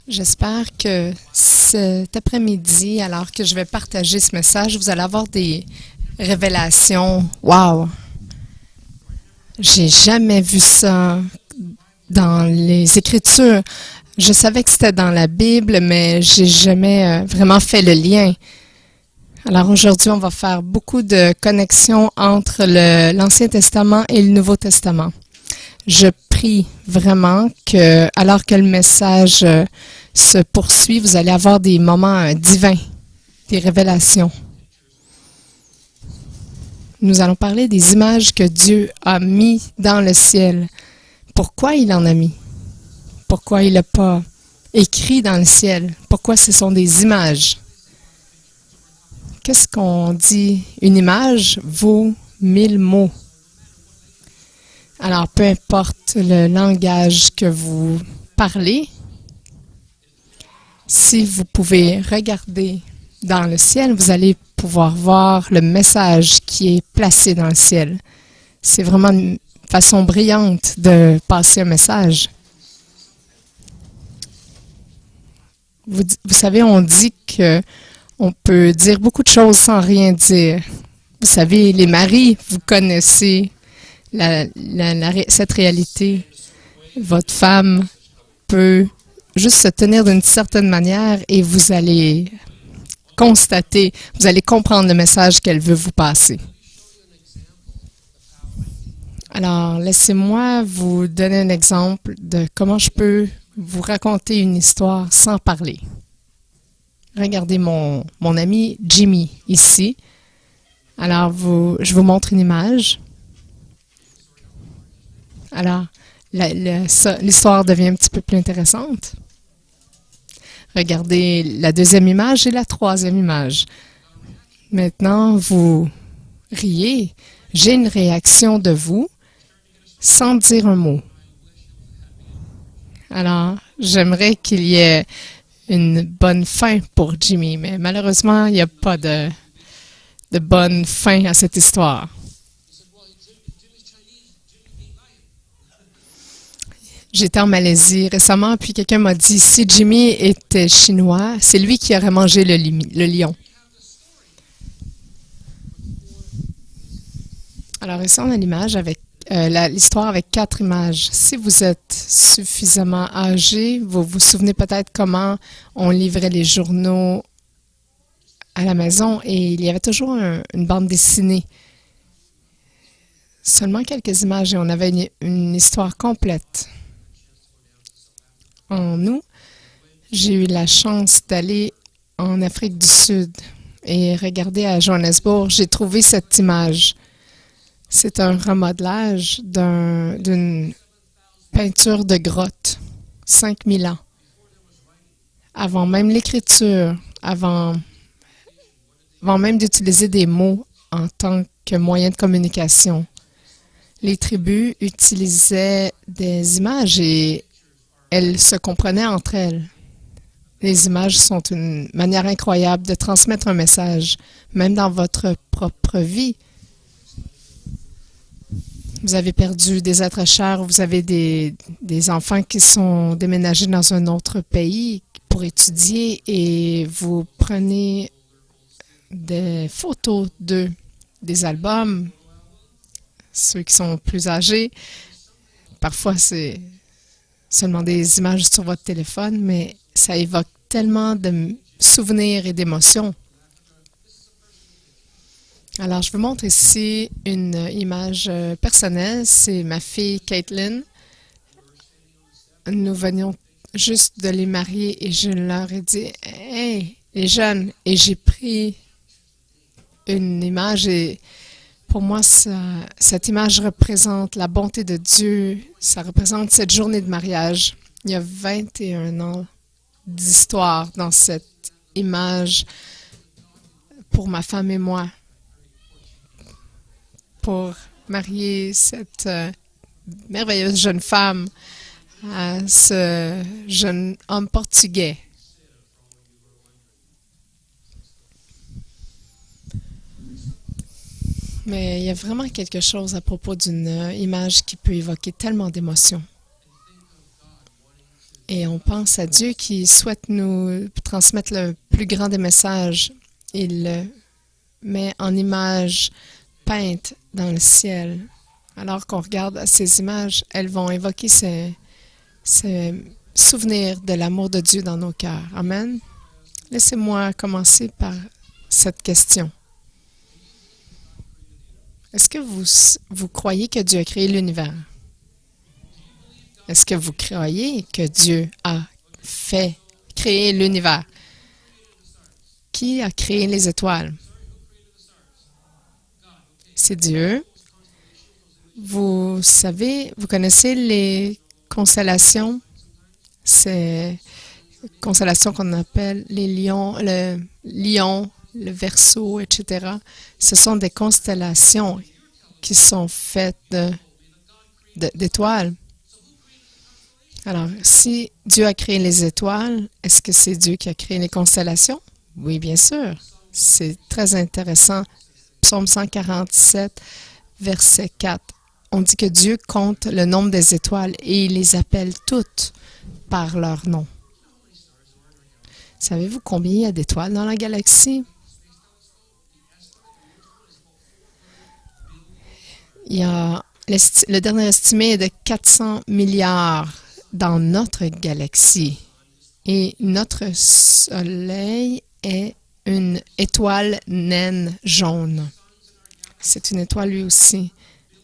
J'espère que cet après-midi, alors que je vais partager ce message, vous allez avoir des révélations. Wow! J'ai jamais vu ça dans les Écritures. Je savais que c'était dans la Bible, mais j'ai jamais vraiment fait le lien. Alors aujourd'hui, on va faire beaucoup de connexions entre l'Ancien Testament et le Nouveau Testament. Je prie vraiment que, alors que le message se poursuit, vous allez avoir des moments divins, des révélations. Nous allons parler des images que Dieu a mis dans le ciel. Pourquoi il en a mis? Pourquoi il n'a pas écrit dans le ciel? Pourquoi ce sont des images? Qu'est-ce qu'on dit? Une image vaut 1000 mots. Alors, peu importe le langage que vous parlez, si vous pouvez regarder dans le ciel, vous allez pouvoir voir le message qui est placé dans le ciel. C'est vraiment une façon brillante de passer un message. Vous savez, on dit qu'on peut dire beaucoup de choses sans rien dire. Vous savez, les maris, vous connaissez cette réalité. Votre femme peut juste se tenir d'une certaine manière et vous allez constater, vous allez comprendre le message qu'elle veut vous passer. Alors, laissez-moi vous donner un exemple de comment je peux vous raconter une histoire sans parler. Regardez mon ami Jimmy ici. Alors, je vous montre une image. Alors, l'histoire devient un petit peu plus intéressante. Regardez la deuxième image et la troisième image. Maintenant, vous riez. J'ai une réaction de vous sans dire un mot. Alors, j'aimerais qu'il y ait une bonne fin pour Jimmy, mais malheureusement, il n'y a pas de bonne fin à cette histoire. J'étais en Malaisie récemment, puis quelqu'un m'a dit, si Jimmy était chinois, c'est lui qui aurait mangé le lion. Alors ici, on a l'image avec l'histoire avec 4 images. Si vous êtes suffisamment âgé, vous vous souvenez peut-être comment on livrait les journaux à la maison et il y avait toujours une bande dessinée. Seulement quelques images et on avait une histoire complète. En août, j'ai eu la chance d'aller en Afrique du Sud et regarder à Johannesburg, j'ai trouvé cette image. C'est un remodelage d'une peinture de grotte, 5000 ans. Avant même l'écriture, avant même d'utiliser des mots en tant que moyen de communication. Les tribus utilisaient des images et elles se comprenaient entre elles. Les images sont une manière incroyable de transmettre un message, même dans votre propre vie. Vous avez perdu des êtres chers, vous avez des enfants qui sont déménagés dans un autre pays pour étudier et vous prenez des photos d'eux, des albums, ceux qui sont plus âgés. Parfois, c'est seulement des images sur votre téléphone, mais ça évoque tellement de souvenirs et d'émotions. Alors, je vous montre ici une image personnelle. C'est ma fille Caitlin. Nous venions juste de les marier et je leur ai dit « Hey, les jeunes! » Et j'ai pris une image et pour moi, cette image représente la bonté de Dieu. Ça représente cette journée de mariage. Il y a 21 ans d'histoire dans cette image pour ma femme et moi. Pour marier cette merveilleuse jeune femme à ce jeune homme portugais. Mais il y a vraiment quelque chose à propos d'une image qui peut évoquer tellement d'émotions. Et on pense à Dieu qui souhaite nous transmettre le plus grand des messages. Il le met en images peintes dans le ciel. Alors qu'on regarde ces images, elles vont évoquer ces souvenirs de l'amour de Dieu dans nos cœurs. Amen. Laissez-moi commencer par cette question. Est-ce que vous croyez que Dieu a créé l'univers? Est-ce que vous croyez que Dieu a créé l'univers? Qui a créé les étoiles? C'est Dieu. Vous savez, vous connaissez les constellations? Ces constellations qu'on appelle les lions, le Verseau, etc. Ce sont des constellations qui sont faites d'étoiles. Alors, si Dieu a créé les étoiles, est-ce que c'est Dieu qui a créé les constellations? Oui, bien sûr. C'est très intéressant. Psaume 147, verset 4. On dit que Dieu compte le nombre des étoiles et il les appelle toutes par leur nom. Savez-vous combien il y a d'étoiles dans la galaxie? Il y a le dernier estimé est de 400 milliards dans notre galaxie. Et notre Soleil est une étoile naine jaune. C'est une étoile lui aussi.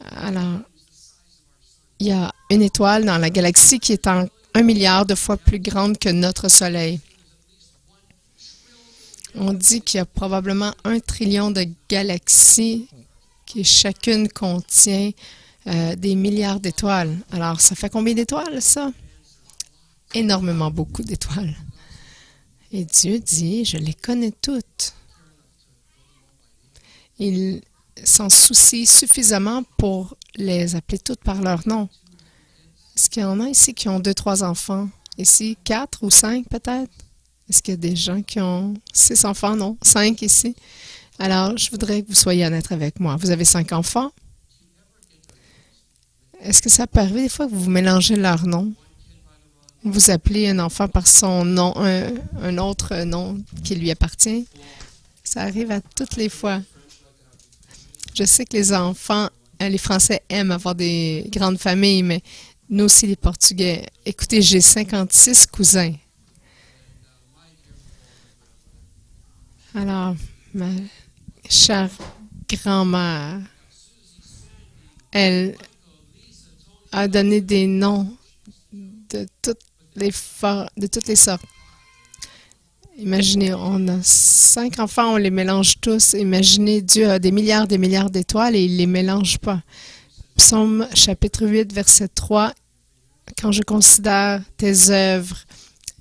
Alors, il y a une étoile dans la galaxie qui est en 1 milliard de fois plus grande que notre Soleil. On dit qu'il y a probablement 1 trillion de galaxies qui chacune contient des milliards d'étoiles. Alors, ça fait combien d'étoiles, ça? Énormément beaucoup d'étoiles. Et Dieu dit, je les connais toutes. Il s'en soucie suffisamment pour les appeler toutes par leur nom. Est-ce qu'il y en a ici qui ont 2, 3 enfants? Ici, 4 ou 5 peut-être? Est-ce qu'il y a des gens qui ont 6 enfants? Non, 5 ici. Alors, je voudrais que vous soyez honnête avec moi. Vous avez 5 enfants? Est-ce que ça peut arriver des fois que vous mélangez leurs noms? Vous appelez un enfant par son nom, un autre nom qui lui appartient? Ça arrive à toutes les fois. Je sais que les enfants, les Français aiment avoir des grandes familles, mais nous aussi, les Portugais. Écoutez, j'ai 56 cousins. Alors, ma chère grand-mère, elle a donné des noms de toutes les sortes. Imaginez, on a 5 enfants, on les mélange tous. Imaginez, Dieu a des milliards d'étoiles et il ne les mélange pas. Psaume chapitre 8, verset 3. Quand je considère tes œuvres,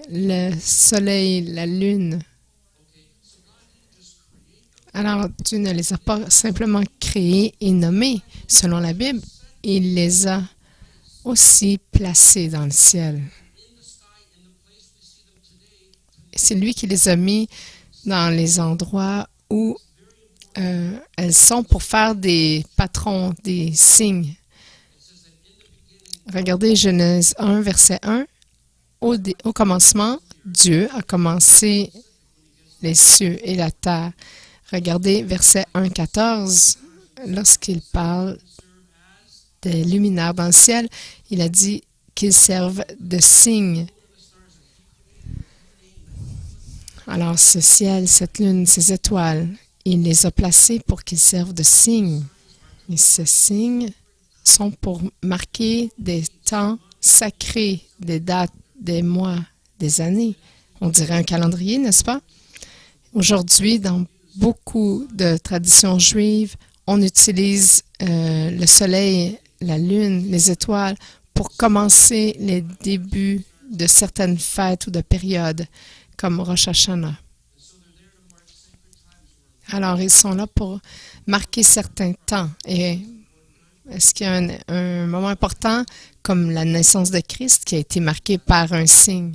le soleil, la lune. Alors, Dieu ne les a pas simplement créés et nommés. Selon la Bible, il les a aussi placés dans le ciel. C'est lui qui les a mis dans les endroits où elles sont pour faire des patrons, des signes. Regardez Genèse 1, verset 1. Au commencement, Dieu a commencé les cieux et la terre. Regardez verset 1, 14. Lorsqu'il parle des luminaires dans le ciel, il a dit qu'ils servent de signe. Alors, ce ciel, cette lune, ces étoiles, il les a placés pour qu'ils servent de signes. Et ces signes sont pour marquer des temps sacrés, des dates, des mois, des années. On dirait un calendrier, n'est-ce pas? Aujourd'hui, dans beaucoup de traditions juives, on utilise le soleil, la lune, les étoiles pour commencer les débuts de certaines fêtes ou de périodes, comme Rosh Hashanah. Alors, ils sont là pour marquer certains temps. Et est-ce qu'il y a un moment important, comme la naissance de Christ, qui a été marqué par un signe?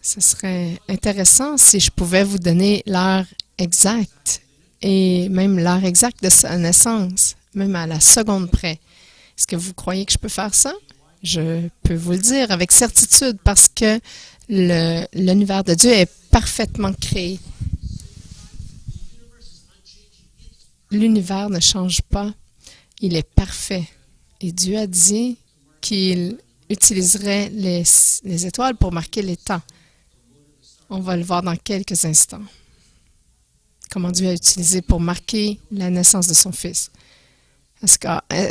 Ce serait intéressant si je pouvais vous donner l'heure exacte et même l'heure exacte de sa naissance, même à la seconde près. Est-ce que vous croyez que je peux faire ça? Je peux vous le dire avec certitude parce que l'univers de Dieu est parfaitement créé. L'univers ne change pas. Il est parfait. Et Dieu a dit qu'il utiliserait les étoiles pour marquer les temps. On va le voir dans quelques instants. Comment Dieu a utilisé pour marquer la naissance de son Fils.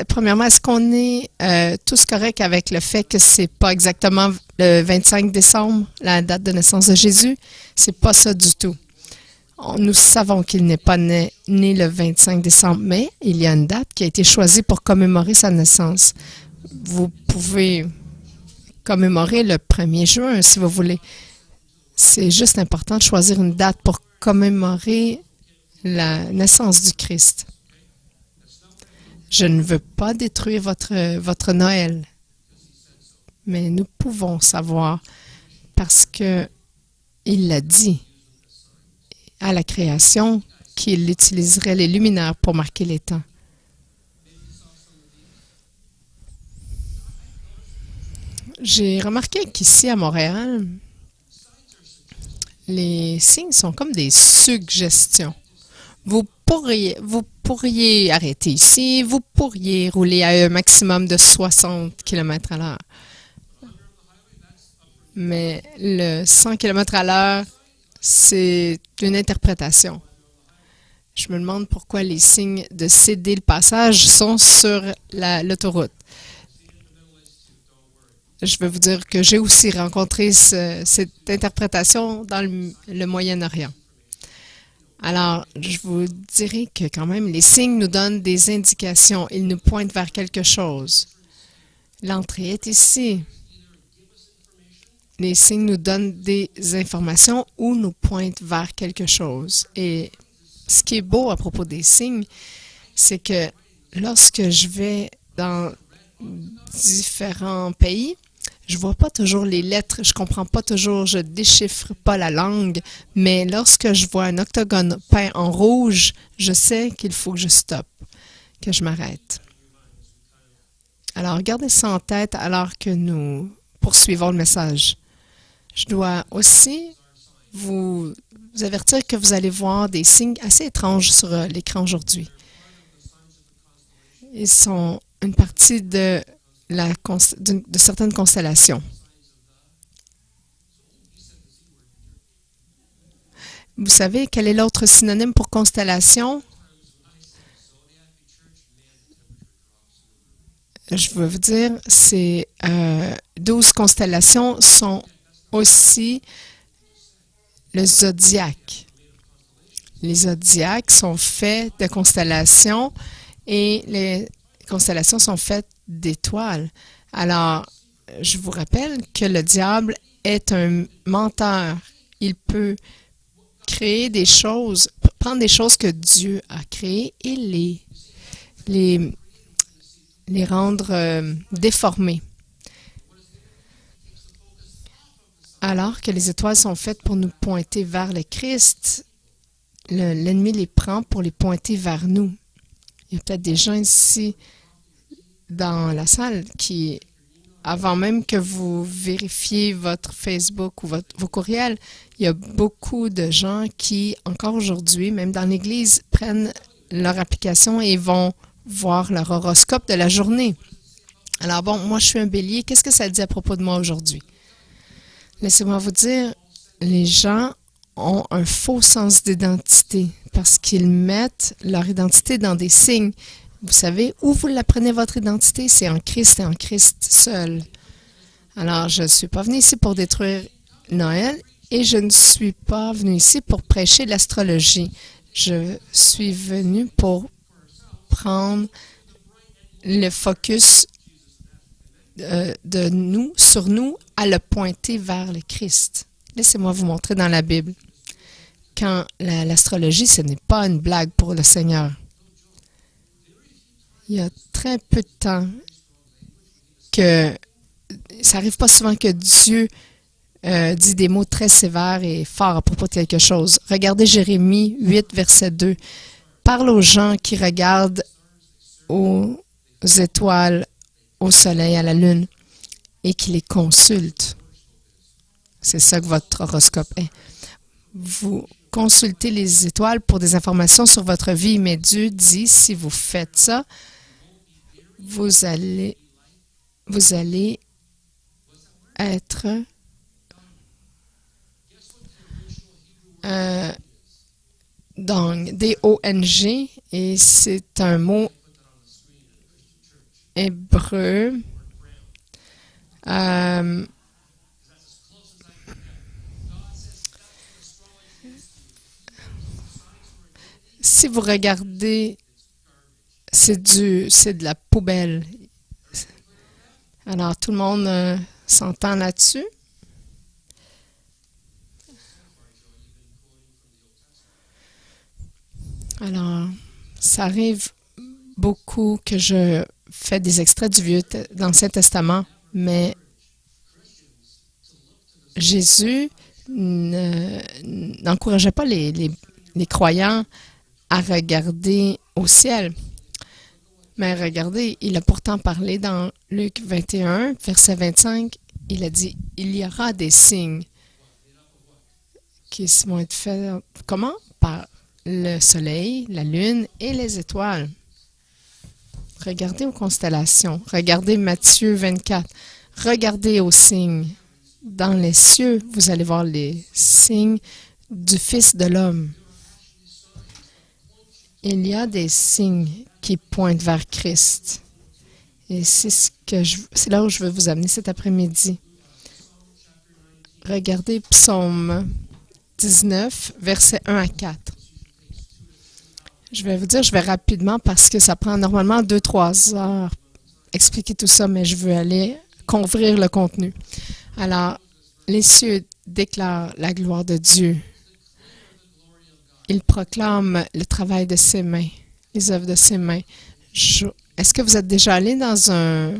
Premièrement, est-ce qu'on est tous corrects avec le fait que c'est pas exactement le 25 décembre, la date de naissance de Jésus? C'est pas ça du tout. Nous savons qu'il n'est pas né le 25 décembre, mais il y a une date qui a été choisie pour commémorer sa naissance. Vous pouvez commémorer le 1er juin si vous voulez. C'est juste important de choisir une date pour commémorer la naissance du Christ. Je ne veux pas détruire votre Noël, mais nous pouvons savoir parce que il l'a dit à la création qu'il utiliserait les luminaires pour marquer les temps. J'ai remarqué qu'ici à Montréal, les signes sont comme des suggestions. Vous pourriez arrêter ici, vous pourriez rouler à un maximum de 60 km à l'heure. Mais le 100 km à l'heure, c'est une interprétation. Je me demande pourquoi les signes de céder le passage sont sur l'autoroute. Je vais vous dire que j'ai aussi rencontré cette interprétation dans le Moyen-Orient. Alors, je vous dirais que quand même, les signes nous donnent des indications. Ils nous pointent vers quelque chose. L'entrée est ici. Les signes nous donnent des informations ou nous pointent vers quelque chose. Et ce qui est beau à propos des signes, c'est que lorsque je vais dans différents pays, je vois pas toujours les lettres, je comprends pas toujours, je déchiffre pas la langue, mais lorsque je vois un octogone peint en rouge, je sais qu'il faut que je stoppe, que je m'arrête. Alors, gardez ça en tête alors que nous poursuivons le message. Je dois aussi vous avertir que vous allez voir des signes assez étranges sur l'écran aujourd'hui. Ils sont une partie de certaines constellations. Vous savez quel est l'autre synonyme pour constellation? Je veux vous dire, c'est 12 constellations sont aussi le zodiaque. Les zodiaques sont faits de constellations et les constellations sont faites d'étoiles. Alors, je vous rappelle que le diable est un menteur. Il peut créer des choses, prendre des choses que Dieu a créées et les rendre déformées. Alors que les étoiles sont faites pour nous pointer vers le Christ, l'ennemi les prend pour les pointer vers nous. Il y a peut-être des gens ici dans la salle qui, avant même que vous vérifiez votre Facebook ou vos courriels, il y a beaucoup de gens qui, encore aujourd'hui, même dans l'Église, prennent leur application et vont voir leur horoscope de la journée. Alors bon, moi je suis un bélier, qu'est-ce que ça dit à propos de moi aujourd'hui? Laissez-moi vous dire, les gens ont un faux sens d'identité parce qu'ils mettent leur identité dans des signes. Vous savez, où vous l'apprenez votre identité, c'est en Christ et en Christ seul. Alors, je ne suis pas venu ici pour détruire Noël et je ne suis pas venu ici pour prêcher l'astrologie. Je suis venu pour prendre le focus sur nous à le pointer vers le Christ. Laissez-moi vous montrer dans la Bible. Quand l'astrologie, ce n'est pas une blague pour le Seigneur. Il y a très peu de temps que ça n'arrive pas souvent que Dieu dit des mots très sévères et forts à propos de quelque chose. Regardez Jérémie 8, verset 2. Parle aux gens qui regardent aux étoiles, au soleil, à la lune. et qui les consulte. C'est ça que votre horoscope est. Vous consultez les étoiles pour des informations sur votre vie, mais Dieu dit, si vous faites ça, vous allez être D-O-N-G, et c'est un mot hébreu. Si vous regardez, c'est de la poubelle. Alors, tout le monde s'entend là-dessus. Alors, ça arrive beaucoup que je fais des extraits de l'Ancien Testament, mais Jésus n'encourageait pas les croyants à regarder au ciel. Mais regardez, il a pourtant parlé dans Luc 21, verset 25, il a dit, il y aura des signes qui vont être faits, comment? Par le soleil, la lune et les étoiles. Regardez aux constellations, regardez Matthieu 24, regardez aux signes. Dans les cieux, vous allez voir les signes du Fils de l'homme. Il y a des signes qui pointent vers Christ. Et c'est là où je veux vous amener cet après-midi. Regardez Psaume 19, versets 1 à 4. Je vais vous dire, je vais rapidement parce que ça prend normalement 2-3 heures expliquer tout ça, mais je veux aller couvrir le contenu. Alors, les cieux déclarent la gloire de Dieu. Ils proclament le travail de ses mains, les œuvres de ses mains. Est-ce que vous êtes déjà allé dans un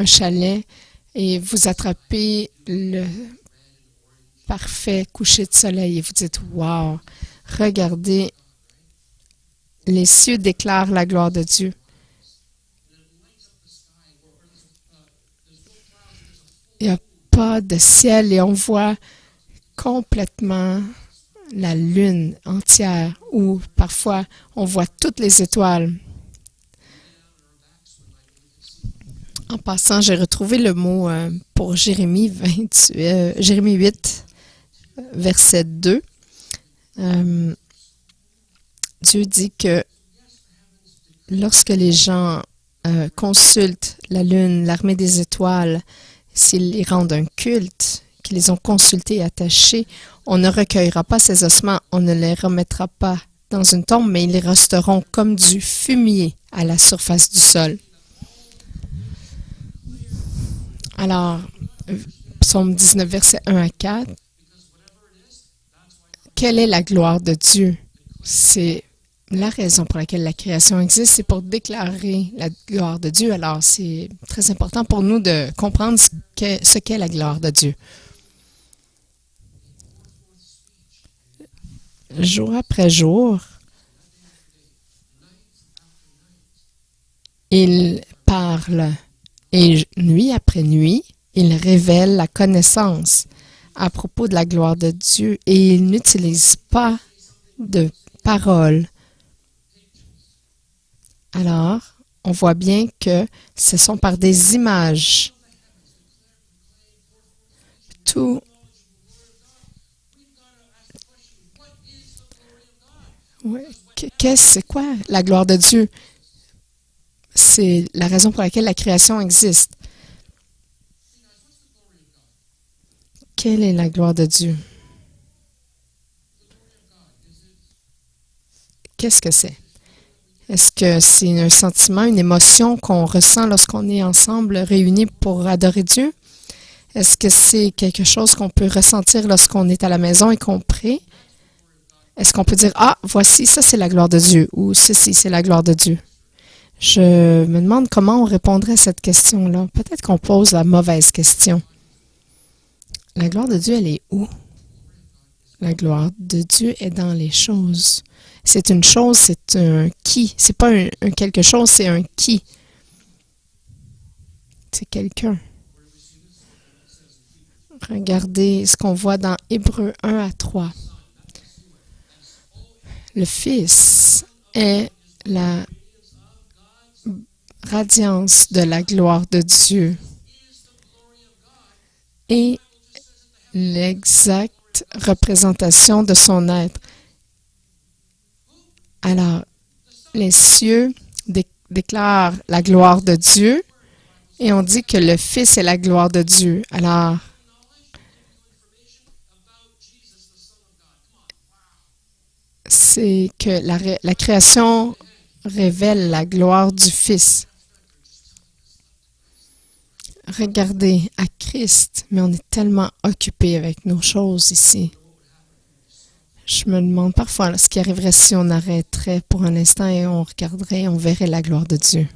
chalet et vous attrapez le parfait coucher de soleil et vous dites « Wow! Regardez, les cieux déclarent la gloire de Dieu. » Il n'y a pas de ciel et on voit complètement la lune entière, ou parfois on voit toutes les étoiles. En passant, j'ai retrouvé le mot pour Jérémie 8, verset 2. Dieu dit que lorsque les gens consultent la lune, l'armée des étoiles, s'ils les rendent un culte, qu'ils les ont consultés et attachés, on ne recueillera pas ces ossements, on ne les remettra pas dans une tombe, mais ils resteront comme du fumier à la surface du sol. Alors, Psaume 19, versets 1 à 4. Quelle est la gloire de Dieu? C'est la raison pour laquelle la création existe, c'est pour déclarer la gloire de Dieu. Alors, c'est très important pour nous de comprendre ce qu'est la gloire de Dieu. Jour après jour, il parle et nuit après nuit, il révèle la connaissance à propos de la gloire de Dieu et il n'utilise pas de paroles. Alors, on voit bien que ce sont par des images. Tout. Ouais. C'est quoi la gloire de Dieu? C'est la raison pour laquelle la création existe. Quelle est la gloire de Dieu? Qu'est-ce que c'est? Est-ce que c'est un sentiment, une émotion qu'on ressent lorsqu'on est ensemble réunis pour adorer Dieu? Est-ce que c'est quelque chose qu'on peut ressentir lorsqu'on est à la maison et qu'on prie? Est-ce qu'on peut dire « Ah, voici, ça c'est la gloire de Dieu » ou « Ceci, c'est la gloire de Dieu ». Je me demande comment on répondrait à cette question-là. Peut-être qu'on pose la mauvaise question. La gloire de Dieu, elle est où? La gloire de Dieu est dans les choses. C'est une chose, c'est un qui. C'est pas un quelque chose, c'est un qui. C'est quelqu'un. Regardez ce qu'on voit dans Hébreux 1 à 3. Le Fils est la radiance de la gloire de Dieu et l'exacte représentation de son être. Alors, les cieux déclarent la gloire de Dieu et on dit que le Fils est la gloire de Dieu. Alors, c'est que la création révèle la gloire du Fils. Regardez à Christ, mais on est tellement occupé avec nos choses ici. Je me demande parfois ce qui arriverait si on arrêterait pour un instant et on regarderait et on verrait la gloire de Dieu.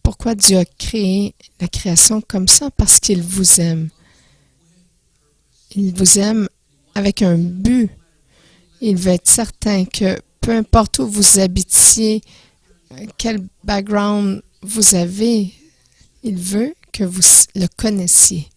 Pourquoi Dieu a créé la création comme ça? Parce qu'il vous aime. Il vous aime avec un but. Il veut être certain que peu importe où vous habitiez, quel background vous avez, il veut que vous le connaissiez.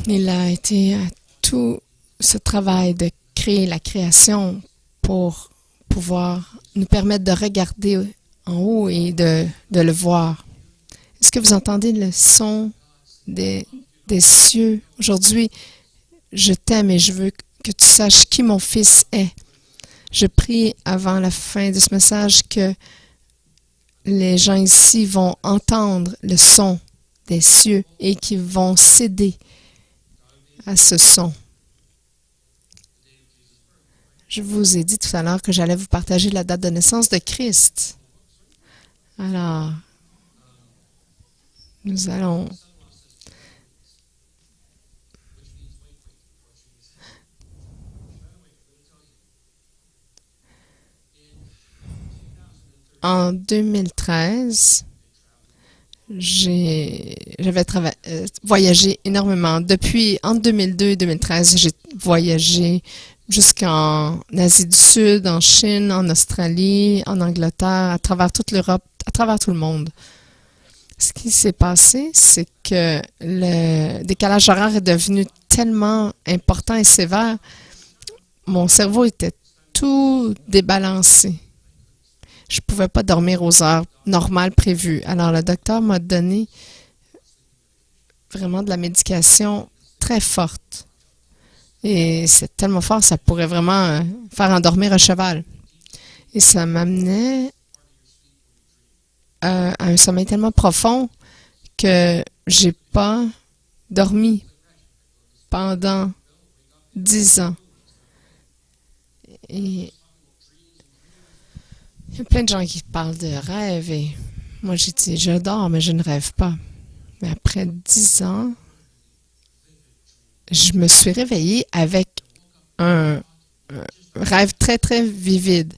Il a été à tout ce travail de créer la création pour pouvoir nous permettre de regarder en haut et de le voir. Est-ce que vous entendez le son des cieux? Aujourd'hui, je t'aime et je veux que tu saches qui mon Fils est. Je prie avant la fin de ce message que les gens ici vont entendre le son des cieux et qu'ils vont céder à ce son. Je vous ai dit tout à l'heure que j'allais vous partager la date de naissance de Christ. Alors, nous allons en 2013, j'avais voyagé énormément. Entre 2002 et 2013, j'ai voyagé jusqu'en Asie du Sud, en Chine, en Australie, en Angleterre, à travers toute l'Europe, à travers tout le monde. Ce qui s'est passé, c'est que le décalage horaire est devenu tellement important et sévère, mon cerveau était tout débalancé. Je ne pouvais pas dormir aux heures normales prévues. Alors, le docteur m'a donné vraiment de la médication très forte. Et c'est tellement fort, ça pourrait vraiment faire endormir un cheval. Et ça m'amenait à un sommeil tellement profond que j'ai pas dormi pendant 10 ans. Et il y a plein de gens qui parlent de rêve et moi j'ai dit, je dors mais je ne rêve pas. Mais après 10 ans, je me suis réveillée avec un rêve très, très vivide.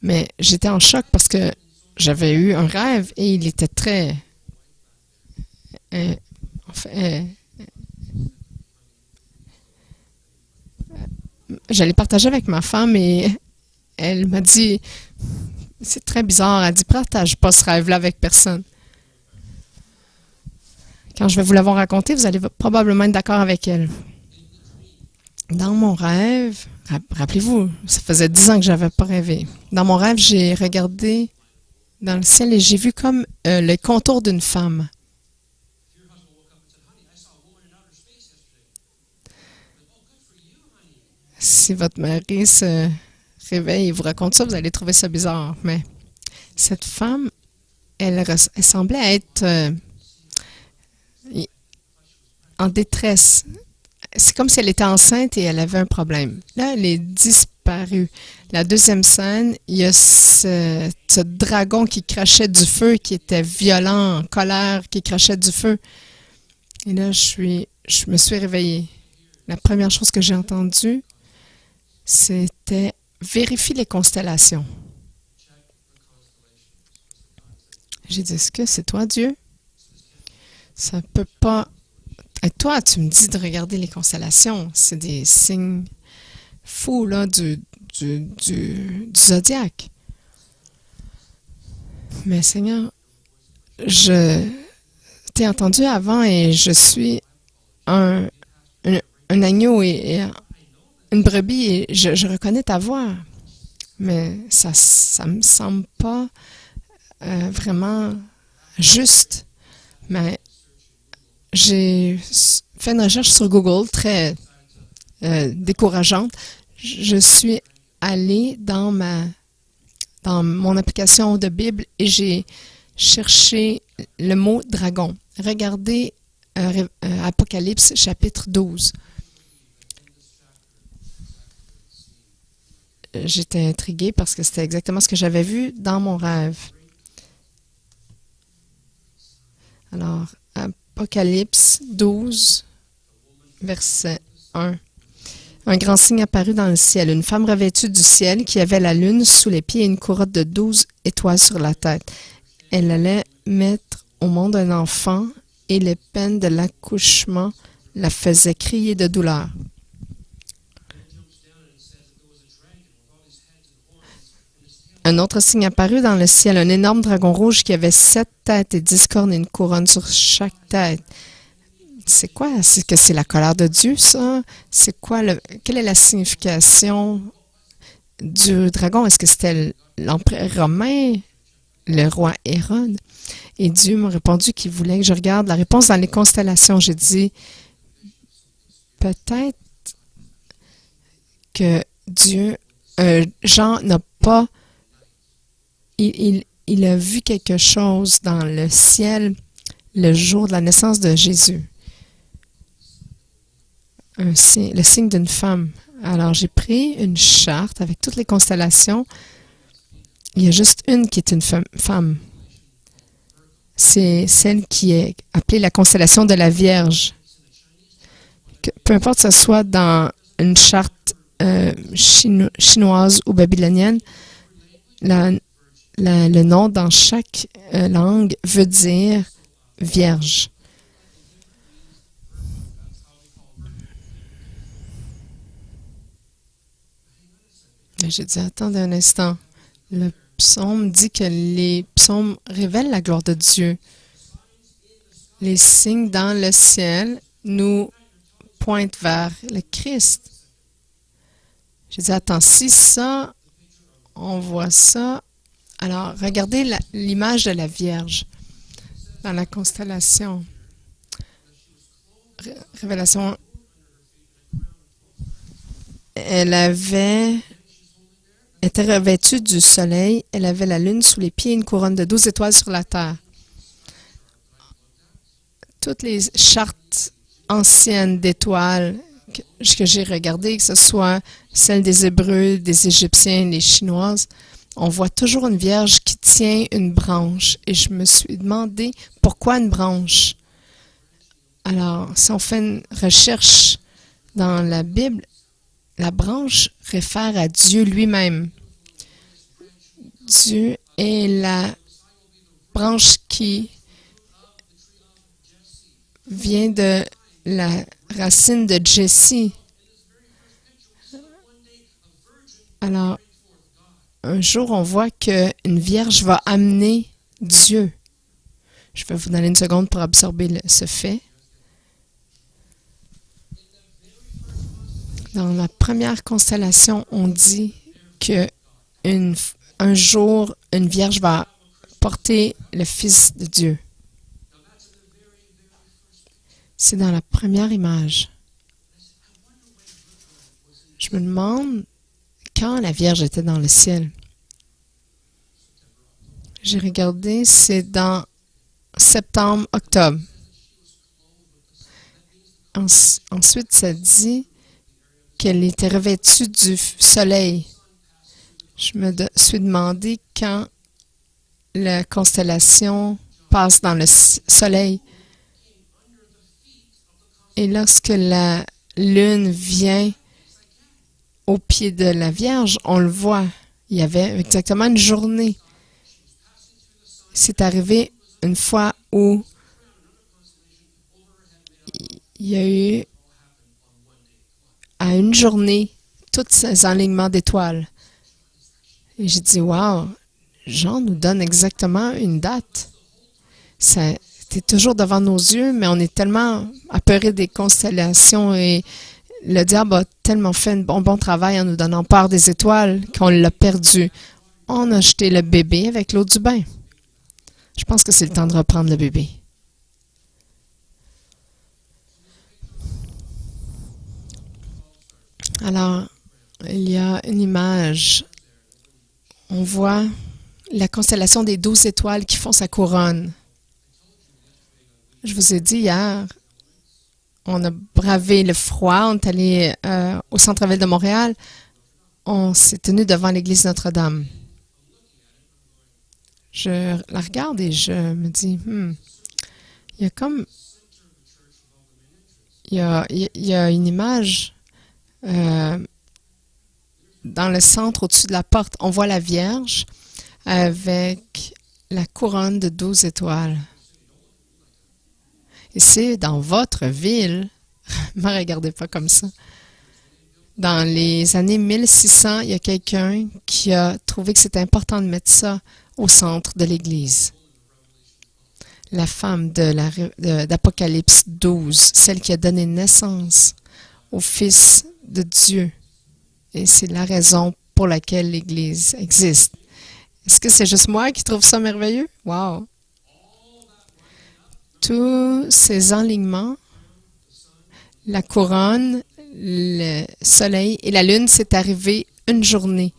Mais j'étais en choc parce que j'avais eu un rêve et il était très... j'allais partager avec ma femme et elle m'a dit, c'est très bizarre, elle dit, partage pas ce rêve-là avec personne. Quand je vais vous l'avoir raconté, vous allez probablement être d'accord avec elle. Dans mon rêve, rappelez-vous, ça faisait 10 ans que je n'avais pas rêvé. Dans mon rêve, j'ai regardé dans le ciel et j'ai vu comme le contour d'une femme. Si votre mari se réveille et vous raconte ça, vous allez trouver ça bizarre. Mais cette femme, elle semblait être en détresse. C'est comme si elle était enceinte et elle avait un problème. Là, elle est disparue. La deuxième scène, il y a ce dragon qui crachait du feu, qui était violent, en colère, qui crachait du feu. Et là, je me suis réveillée. La première chose que j'ai entendue, c'était « Vérifie les constellations ». J'ai dit « Est-ce que c'est toi, Dieu? Ça peut pas... » Et toi, tu me dis de regarder les constellations. C'est des signes fous là, du zodiaque. Mais Seigneur, je t'ai entendu avant et je suis un, un agneau et une brebis et je reconnais ta voix. Mais ça me semble pas vraiment juste. Mais j'ai fait une recherche sur Google très décourageante. Je suis allée dans mon application de Bible et j'ai cherché le mot dragon. Regardez Apocalypse chapitre 12. J'étais intriguée parce que c'était exactement ce que j'avais vu dans mon rêve. Alors, Apocalypse 12, verset 1. Un grand signe apparut dans le ciel, une femme revêtue du ciel qui avait la lune sous les pieds et une couronne de 12 étoiles sur la tête. Elle allait mettre au monde un enfant et les peines de l'accouchement la faisaient crier de douleur. Un autre signe apparut dans le ciel, un énorme dragon rouge qui avait 7 têtes et 10 cornes et une couronne sur chaque tête. C'est quoi? C'est que c'est la colère de Dieu, ça? C'est quoi quelle est la signification du dragon? Est-ce que c'était l'empereur romain, le roi Hérode? Et Dieu m'a répondu qu'il voulait que je regarde la réponse dans les constellations. J'ai dit, peut-être que Jean n'a pas... Il a vu quelque chose dans le ciel le jour de la naissance de Jésus. Le signe d'une femme. Alors, j'ai pris une charte avec toutes les constellations. Il y a juste une qui est une femme. C'est celle qui est appelée la constellation de la Vierge. Peu importe que ce soit dans une charte chinoise ou babylonienne, le nom dans chaque langue veut dire Vierge. J'ai dit, attendez un instant. Le psaume dit que les psaumes révèlent la gloire de Dieu. Les signes dans le ciel nous pointent vers le Christ. J'ai dit, attends, si ça, on voit ça. Alors, regardez l'image de la Vierge dans la constellation. Révélation. Elle était revêtue du soleil. Elle avait la lune sous les pieds et une couronne de 12 étoiles sur la terre. Toutes les chartes anciennes d'étoiles que j'ai regardées, que ce soit celles des Hébreux, des Égyptiens, les Chinoises, on voit toujours une vierge qui tient une branche. Et je me suis demandé pourquoi une branche. Alors, si on fait une recherche dans la Bible, la branche réfère à Dieu lui-même. Dieu est la branche qui vient de la racine de Jesse. Alors, un jour, on voit qu'une vierge va amener Dieu. Je vais vous donner une seconde pour absorber ce fait. Dans la première constellation, on dit que un jour, une vierge va porter le Fils de Dieu. C'est dans la première image. Je me demande quand la Vierge était dans le ciel. J'ai regardé, c'est dans septembre-octobre. Ensuite, ça dit qu'elle était revêtue du soleil. Je me suis demandé quand la constellation passe dans le soleil. Et lorsque la lune vient au pied de la Vierge, on le voit. Il y avait exactement une journée. C'est arrivé une fois où il y a eu à une journée tous ces alignements d'étoiles. Et j'ai dit, wow, Jean nous donne exactement une date. C'est est toujours devant nos yeux, mais on est tellement apeuré des constellations et le diable a tellement fait un bon travail en nous donnant peur des étoiles qu'on l'a perdu. On a jeté le bébé avec l'eau du bain. Je pense que c'est le temps de reprendre le bébé. Alors, il y a une image. On voit la constellation des 12 étoiles qui font sa couronne. Je vous ai dit hier, on a bravé le froid, on est allé au centre-ville de Montréal, on s'est tenu devant l'église Notre-Dame. Je la regarde et je me dis, il y a comme, il y a une image dans le centre, au-dessus de la porte, on voit la Vierge avec la couronne de 12 étoiles. Et c'est dans votre ville, ne me regardez pas comme ça, dans les années 1600, il y a quelqu'un qui a trouvé que c'était important de mettre ça au centre de l'Église. La femme d'Apocalypse 12, celle qui a donné naissance au Fils de Dieu. Et c'est la raison pour laquelle l'Église existe. Est-ce que c'est juste moi qui trouve ça merveilleux? Wow! Tous ces enlignements, la couronne, le soleil et la lune, c'est arrivé une journée.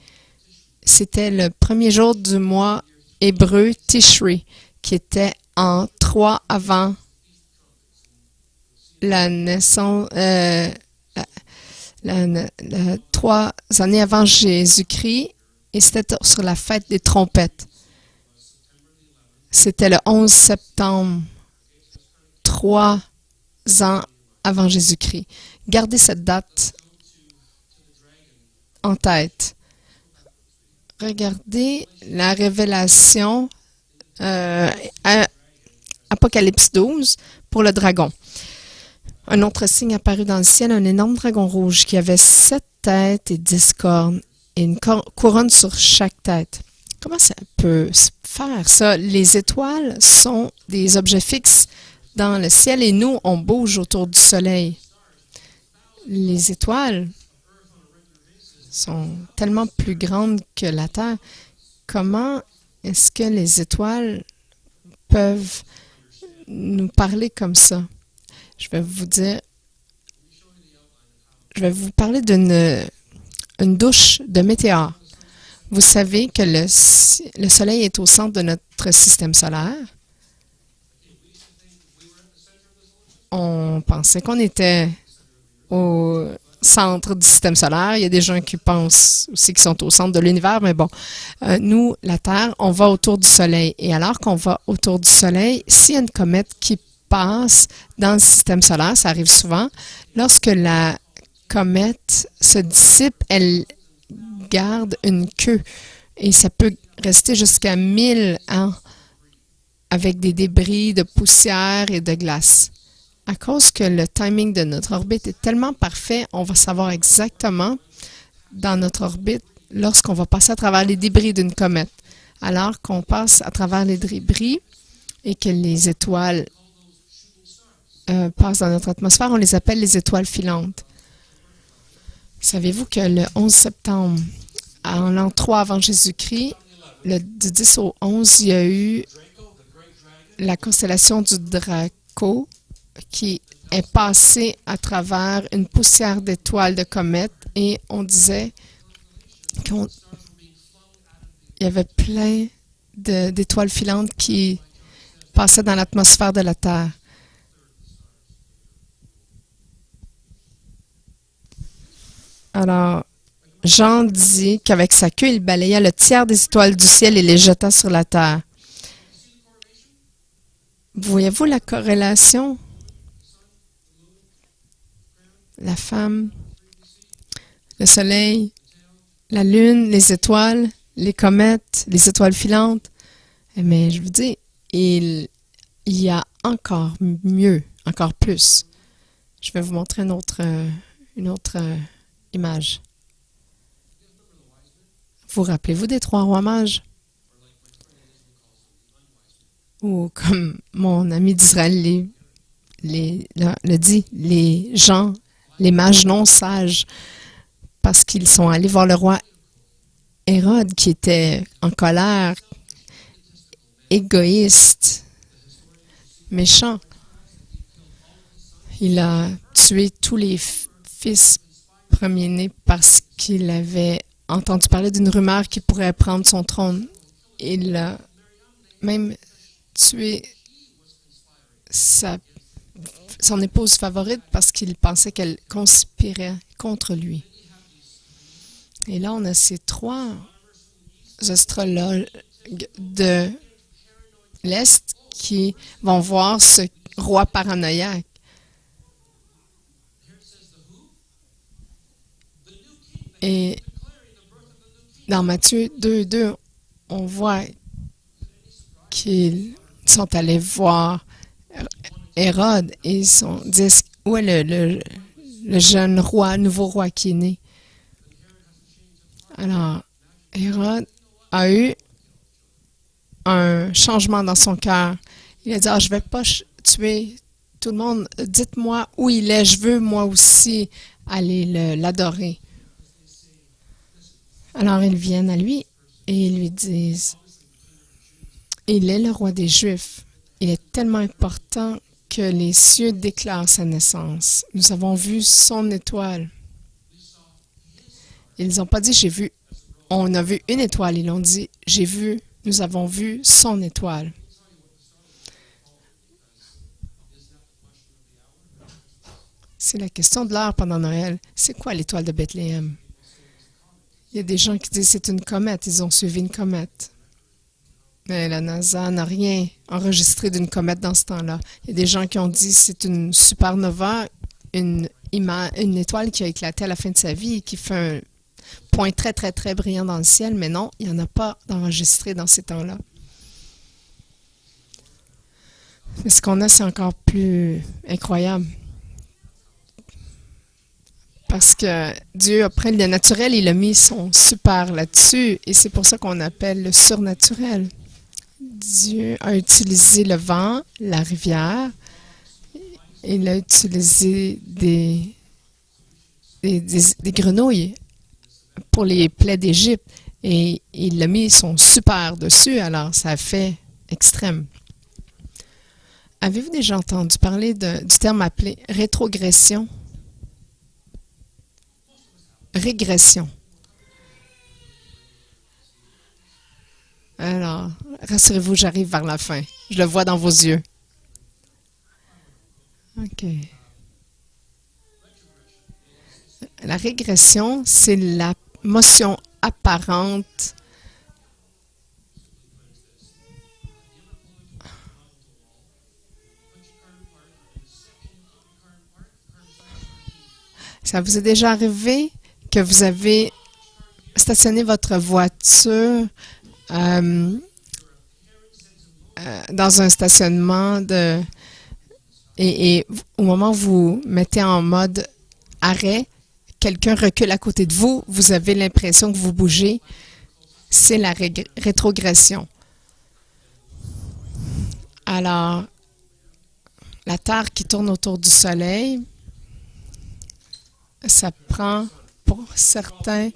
C'était le premier jour du mois hébreu Tishri, qui était en 3 avant la naissance, 3 années avant Jésus-Christ, et c'était sur la fête des trompettes. C'était le 11 septembre, 3 ans avant Jésus-Christ. Gardez cette date en tête. Regardez la révélation Apocalypse 12 pour le dragon. Un autre signe apparut dans le ciel, un énorme dragon rouge qui avait 7 têtes et 10 cornes et une couronne sur chaque tête. Comment ça peut se faire, ça? Les étoiles sont des objets fixes dans le ciel et nous, on bouge autour du soleil. Les étoiles sont tellement plus grandes que la Terre. Comment est-ce que les étoiles peuvent nous parler comme ça? Je vais vous parler d'une douche de météores. Vous savez que le Soleil est au centre de notre système solaire. On pensait qu'on était au centre du système solaire. Il y a des gens qui pensent aussi qu'ils sont au centre de l'univers, mais bon, nous, la Terre, on va autour du Soleil. Et alors qu'on va autour du Soleil, s'il y a une comète qui passe dans le système solaire, ça arrive souvent, lorsque la comète se dissipe, elle garde une queue et ça peut rester jusqu'à 1000 ans avec des débris de poussière et de glace. À cause que le timing de notre orbite est tellement parfait, on va savoir exactement dans notre orbite lorsqu'on va passer à travers les débris d'une comète. Alors qu'on passe à travers les débris et que les étoiles passent dans notre atmosphère, on les appelle les étoiles filantes. Savez-vous que le 11 septembre, en l'an 3 avant Jésus-Christ, du 10 au 11, il y a eu la constellation du Draco qui est passée à travers une poussière d'étoiles de comètes et on disait qu'il y avait plein d'étoiles filantes qui passaient dans l'atmosphère de la Terre. Alors, Jean dit qu'avec sa queue, il balaya le tiers des étoiles du ciel et les jeta sur la terre. Voyez-vous la corrélation? La femme, le soleil, la lune, les étoiles, les comètes, les étoiles filantes. Mais je vous dis, il y a encore mieux, encore plus. Je vais vous montrer une autre image. Vous rappelez-vous des 3 rois mages? Ou comme mon ami d'Israël le dit, les gens, les mages non sages, parce qu'ils sont allés voir le roi Hérode qui était en colère, égoïste, méchant. Il a tué tous les fils premiers-nés parce qu'il avait entendu parler d'une rumeur qui pourrait prendre son trône. Il a même tué son épouse favorite parce qu'il pensait qu'elle conspirait contre lui. Et là, on a ces trois astrologues de l'Est qui vont voir ce roi paranoïaque. Et dans Matthieu 2:2, on voit qu'ils sont allés voir Hérode et ils disent où est le jeune roi, nouveau roi qui est né. Alors, Hérode a eu un changement dans son cœur. Il a dit, je ne vais pas tuer tout le monde. Dites-moi où il est. Je veux moi aussi aller l'adorer. Alors, ils viennent à lui et ils lui disent, il est le roi des Juifs. Il est tellement important que les cieux déclarent sa naissance. Nous avons vu son étoile. Ils n'ont pas dit, j'ai vu, on a vu une étoile. Ils ont dit, nous avons vu son étoile. C'est la question de l'heure pendant Noël. C'est quoi l'étoile de Bethléem? Il y a des gens qui disent c'est une comète. Ils ont suivi une comète. Mais la NASA n'a rien enregistré d'une comète dans ce temps-là. Il y a des gens qui ont dit c'est une supernova, une étoile qui a éclaté à la fin de sa vie et qui fait un point très, très, très brillant dans le ciel. Mais non, il n'y en a pas d'enregistré dans ces temps-là. Mais ce qu'on a, c'est encore plus incroyable. Parce que Dieu a pris le naturel, il a mis son super là-dessus. Et c'est pour ça qu'on appelle le surnaturel. Dieu a utilisé le vent, la rivière. Il a utilisé des grenouilles pour les plaies d'Égypte. Et il a mis son super dessus, alors ça fait extrême. Avez-vous déjà entendu parler du terme appelé rétrogression? Régression. Alors, rassurez-vous, j'arrive vers la fin. Je le vois dans vos yeux. OK. La régression, c'est la motion apparente Ça vous est déjà arrivé que vous avez stationné votre voiture dans un stationnement et au moment où vous mettez en mode arrêt, quelqu'un recule à côté de vous, vous avez l'impression que vous bougez. C'est la rétrogression. Alors, la Terre qui tourne autour du Soleil, ça prend pour certains,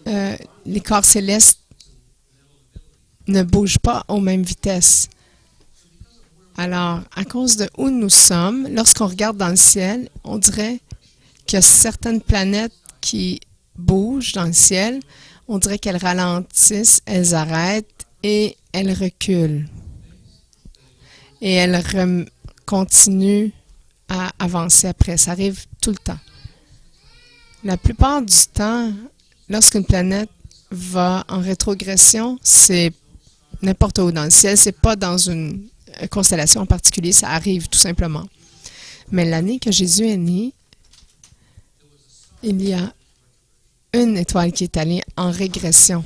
les corps célestes ne bougent pas aux mêmes vitesses. Alors, à cause de où nous sommes, lorsqu'on regarde dans le ciel, on dirait qu'il y a certaines planètes qui bougent dans le ciel. On dirait qu'elles ralentissent, elles arrêtent et elles reculent. Et elles continuent à avancer après. Ça arrive tout le temps. La plupart du temps, lorsqu'une planète va en rétrogression, c'est n'importe où dans le ciel. C'est pas dans une constellation en particulier. Ça arrive tout simplement. Mais l'année que Jésus est né, il y a une étoile qui est allée en régression.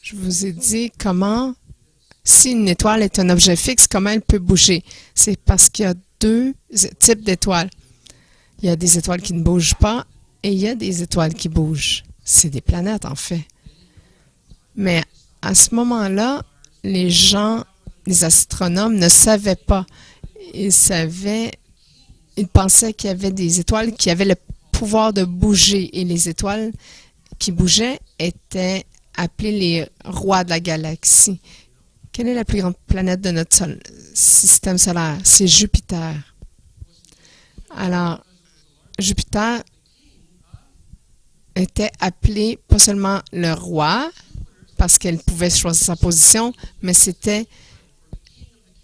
Je vous ai dit comment, si une étoile est un objet fixe, comment elle peut bouger. C'est parce qu'il y a deux types d'étoiles. Il y a des étoiles qui ne bougent pas et il y a des étoiles qui bougent. C'est des planètes, en fait. Mais à ce moment-là, les gens les astronomes ne savaient pas. Ils pensaient qu'il y avait des étoiles qui avaient le pouvoir de bouger. Et les étoiles qui bougeaient étaient appelées les rois de la galaxie. Quelle est la plus grande planète de notre système solaire? C'est Jupiter. Alors, Jupiter était appelé pas seulement le roi, parce qu'elle pouvait choisir sa position, mais c'était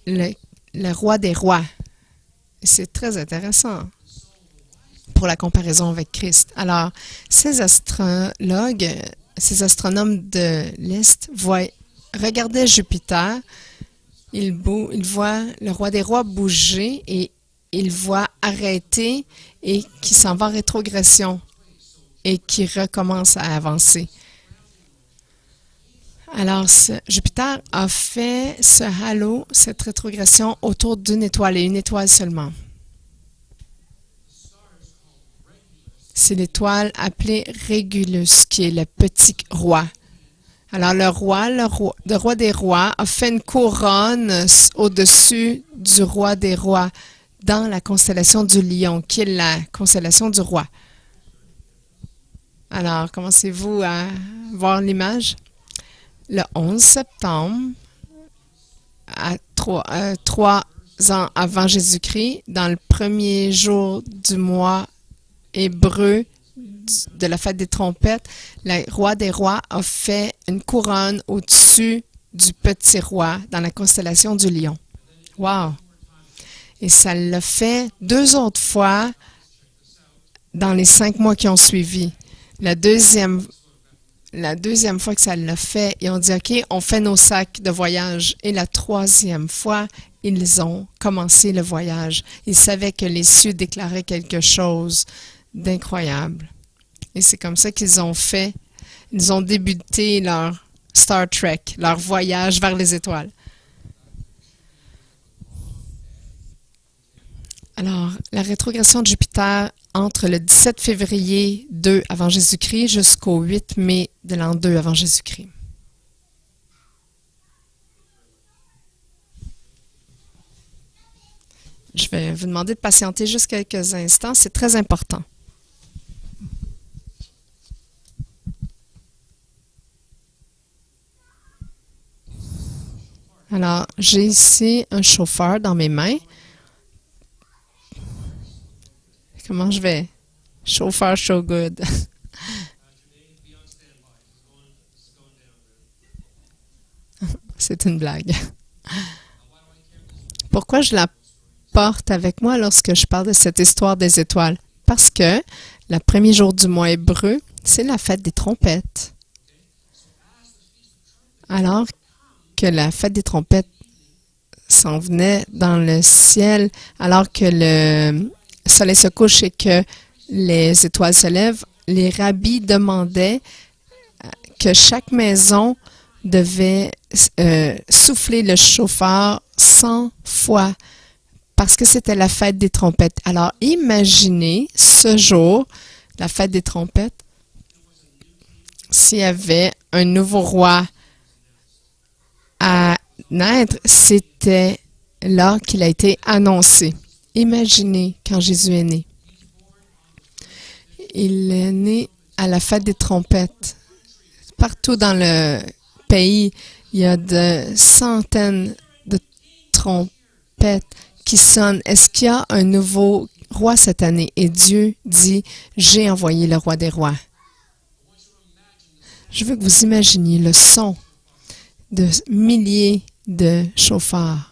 le roi des rois. C'est très intéressant pour la comparaison avec Christ. Alors, ces astrologues, ces astronomes de l'Est regardaient Jupiter, ils voient le roi des rois bouger et ils voient arrêter et qui s'en va en rétrogression et qui recommence à avancer. Alors, Jupiter a fait ce halo, cette rétrogression autour d'une étoile et une étoile seulement. C'est l'étoile appelée Régulus, qui est le petit roi. Alors, le roi des rois, a fait une couronne au-dessus du roi des rois dans la constellation du Lion, qui est la constellation du roi. Alors, commencez-vous à voir l'image? Le 11 septembre, à 3 ans avant Jésus-Christ, dans le premier jour du mois hébreu de la fête des trompettes, le roi des rois a fait une couronne au-dessus du petit roi dans la constellation du Lion. Wow! Et ça l'a fait 2 autres fois dans les 5 mois qui ont suivi. La deuxième fois que ça l'a fait, ils ont dit, OK, on fait nos sacs de voyage. Et la 3e fois, ils ont commencé le voyage. Ils savaient que les cieux déclaraient quelque chose d'incroyable. Et c'est comme ça qu'ils ont débuté leur Star Trek, leur voyage vers les étoiles. Alors, la rétrogression de Jupiter entre le 17 février 2 avant Jésus-Christ jusqu'au 8 mai de l'an 2 avant Jésus-Christ. Je vais vous demander de patienter juste quelques instants, c'est très important. Alors, j'ai ici un chauffeur dans mes mains. Comment je vais? Chauffeur show good. C'est une blague. Pourquoi je la porte avec moi lorsque je parle de cette histoire des étoiles? Parce que le premier jour du mois hébreu, c'est la fête des trompettes. Alors que la fête des trompettes s'en venait dans le ciel, alors que le soleil se couche et que les étoiles se lèvent, les rabbis demandaient que chaque maison devait souffler le chauffard 100 fois parce que c'était la fête des trompettes. Alors, imaginez ce jour, la fête des trompettes, s'il y avait un nouveau roi à naître, c'était là qu'il a été annoncé. Imaginez quand Jésus est né. Il est né à la fête des trompettes. Partout dans le pays, il y a de centaines de trompettes qui sonnent. Est-ce qu'il y a un nouveau roi cette année? Et Dieu dit, j'ai envoyé le roi des rois. Je veux que vous imaginiez le son de milliers de chauffards.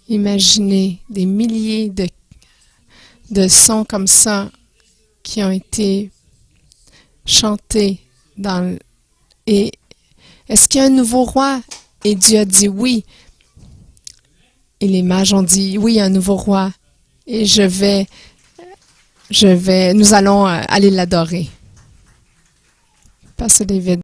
Imaginez des milliers de sons comme ça qui ont été chantés et est-ce qu'il y a un nouveau roi? Et Dieu a dit oui. Et les mages ont dit oui, il y a un nouveau roi. et nous allons aller l'adorer. Pasteur David.